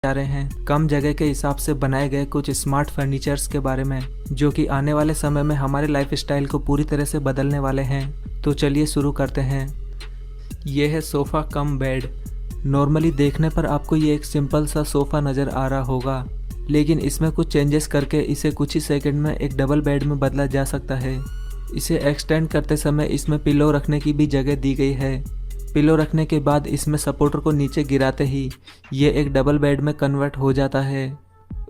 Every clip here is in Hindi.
जा रहे हैं कम जगह के हिसाब से बनाए गए कुछ स्मार्ट फर्नीचर्स के बारे में, जो कि आने वाले समय में हमारे लाइफस्टाइल को पूरी तरह से बदलने वाले हैं। तो चलिए शुरू करते हैं। ये है सोफ़ा कम बेड। नॉर्मली देखने पर आपको ये एक सिंपल सा सोफ़ा नज़र आ रहा होगा, लेकिन इसमें कुछ चेंजेस करके इसे कुछ ही सेकंड में एक डबल बेड में बदला जा सकता है। इसे एक्सटेंड करते समय इसमें पिलो रखने की भी जगह दी गई है। पिलो रखने के बाद इसमें सपोर्टर को नीचे गिराते ही ये एक डबल बेड में कन्वर्ट हो जाता है।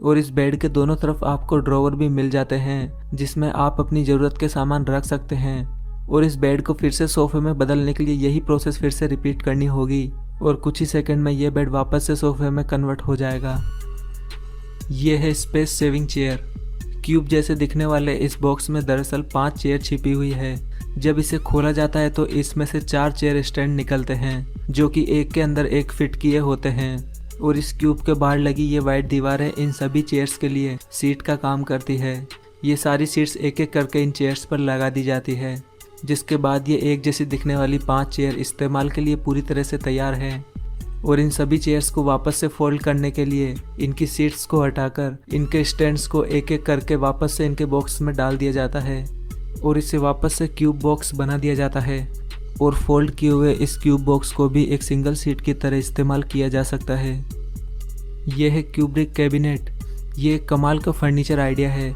और इस बेड के दोनों तरफ आपको ड्रॉवर भी मिल जाते हैं, जिसमें आप अपनी ज़रूरत के सामान रख सकते हैं। और इस बेड को फिर से सोफ़े में बदलने के लिए यही प्रोसेस फिर से रिपीट करनी होगी और कुछ ही सेकंड में ये बेड वापस से सोफ़े में कन्वर्ट हो जाएगा। ये है स्पेस सेविंग चेयर। क्यूब जैसे दिखने वाले इस बॉक्स में दरअसल 5 चेयर छिपी हुई है। जब इसे खोला जाता है तो इसमें से 4 चेयर स्टैंड निकलते हैं, जो कि एक के अंदर एक फिट किए होते हैं। और इस क्यूब के बाहर लगी ये वाइट दीवारें इन सभी चेयर्स के लिए सीट का काम करती है। ये सारी सीट्स एक एक करके इन चेयर्स पर लगा दी जाती है, जिसके बाद ये एक जैसी दिखने वाली 5 चेयर इस्तेमाल के लिए पूरी तरह से तैयार है। और इन सभी चेयर्स को वापस से फोल्ड करने के लिए इनकी सीट्स को हटाकर इनके स्टैंड्स को एक एक करके वापस से इनके बॉक्स में डाल दिया जाता है और इसे वापस से क्यूब बॉक्स बना दिया जाता है। और फोल्ड किए हुए इस क्यूब बॉक्स को भी एक सिंगल सीट की तरह इस्तेमाल किया जा सकता है। यह है क्यूब्रिक कैबिनेट। ये एक कमाल का फर्नीचर आइडिया है।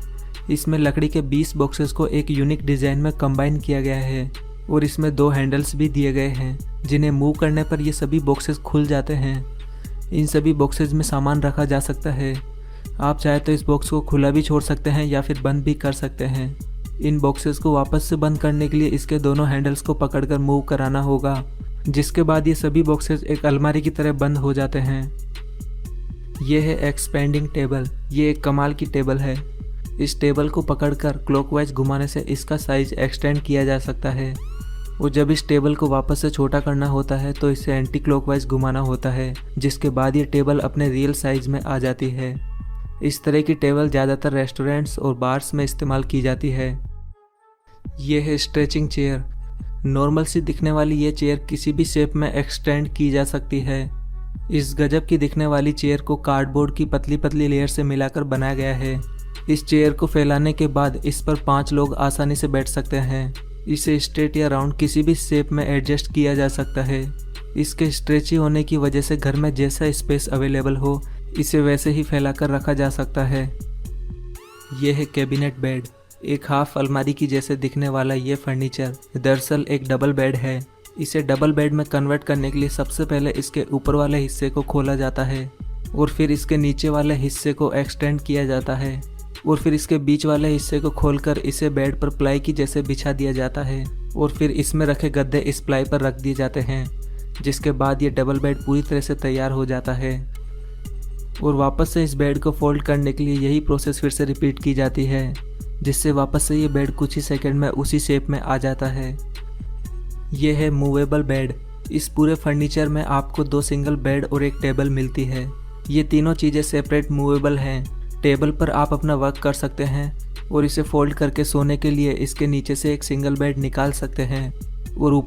इसमें लकड़ी के 20 बॉक्सेस को एक यूनिक डिज़ाइन में कंबाइन किया गया है और इसमें 2 हैंडल्स भी दिए गए हैं, जिन्हें मूव करने पर ये सभी बॉक्सेस खुल जाते हैं। इन सभी बॉक्सेस में सामान रखा जा सकता है। आप चाहे तो इस बॉक्स को खुला भी छोड़ सकते हैं या फिर बंद भी कर सकते हैं। इन बॉक्सेस को वापस से बंद करने के लिए इसके दोनों हैंडल्स को पकड़कर मूव कराना होगा, जिसके बाद ये सभी बॉक्सेस एक अलमारी की तरह बंद हो जाते हैं। ये है एक्सपेंडिंग टेबल। ये एक कमाल की टेबल है। इस टेबल को पकड़कर क्लॉकवाइज घुमाने से इसका साइज एक्सटेंड किया जा सकता है और जब इस टेबल को वापस से छोटा करना होता है तो इसे एंटी क्लॉकवाइज घुमाना होता है, जिसके बाद ये टेबल अपने रियल साइज में आ जाती है। इस तरह की टेबल ज़्यादातर रेस्टोरेंट्स और बार्स में इस्तेमाल की जाती है। ये है स्ट्रेचिंग चेयर। नॉर्मल सी दिखने वाली ये चेयर किसी भी शेप में एक्सटेंड की जा सकती है। इस गजब की दिखने वाली चेयर को कार्डबोर्ड की पतली पतली लेयर से मिलाकर बनाया गया है। इस चेयर को फैलाने के बाद इस पर 5 लोग आसानी से बैठ सकते हैं। इसे स्ट्रेट या राउंड किसी भी शेप में एडजस्ट किया जा सकता है। इसके स्ट्रेची होने की वजह से घर में जैसा स्पेस अवेलेबल हो इसे वैसे ही फैलाकर रखा जा सकता है। यह है कैबिनेट बेड। एक हाफ अलमारी की जैसे दिखने वाला ये फर्नीचर दरअसल एक डबल बेड है। इसे डबल बेड में कन्वर्ट करने के लिए सबसे पहले इसके ऊपर वाले हिस्से को खोला जाता है और फिर इसके नीचे वाले हिस्से को एक्सटेंड किया जाता है और फिर इसके बीच वाले हिस्से को खोलकर इसे बेड पर प्लाई की जैसे बिछा दिया जाता है और फिर इसमें रखे गद्दे इस प्लाई पर रख दिए जाते हैं, जिसके बाद ये डबल बेड पूरी तरह से तैयार हो जाता है। और वापस से इस बेड को फोल्ड करने के लिए यही प्रोसेस फिर से रिपीट की जाती है, जिससे वापस से ये बेड कुछ ही सेकंड में उसी शेप में आ जाता है। ये है मूवेबल बेड। इस पूरे फर्नीचर में आपको 2 सिंगल बेड और एक टेबल मिलती है। ये तीनों चीज़ें सेपरेट मूवेबल हैं। टेबल पर आप अपना वर्क कर सकते हैं और इसे फोल्ड करके सोने के लिए इसके नीचे से एक सिंगल बेड निकाल सकते हैं और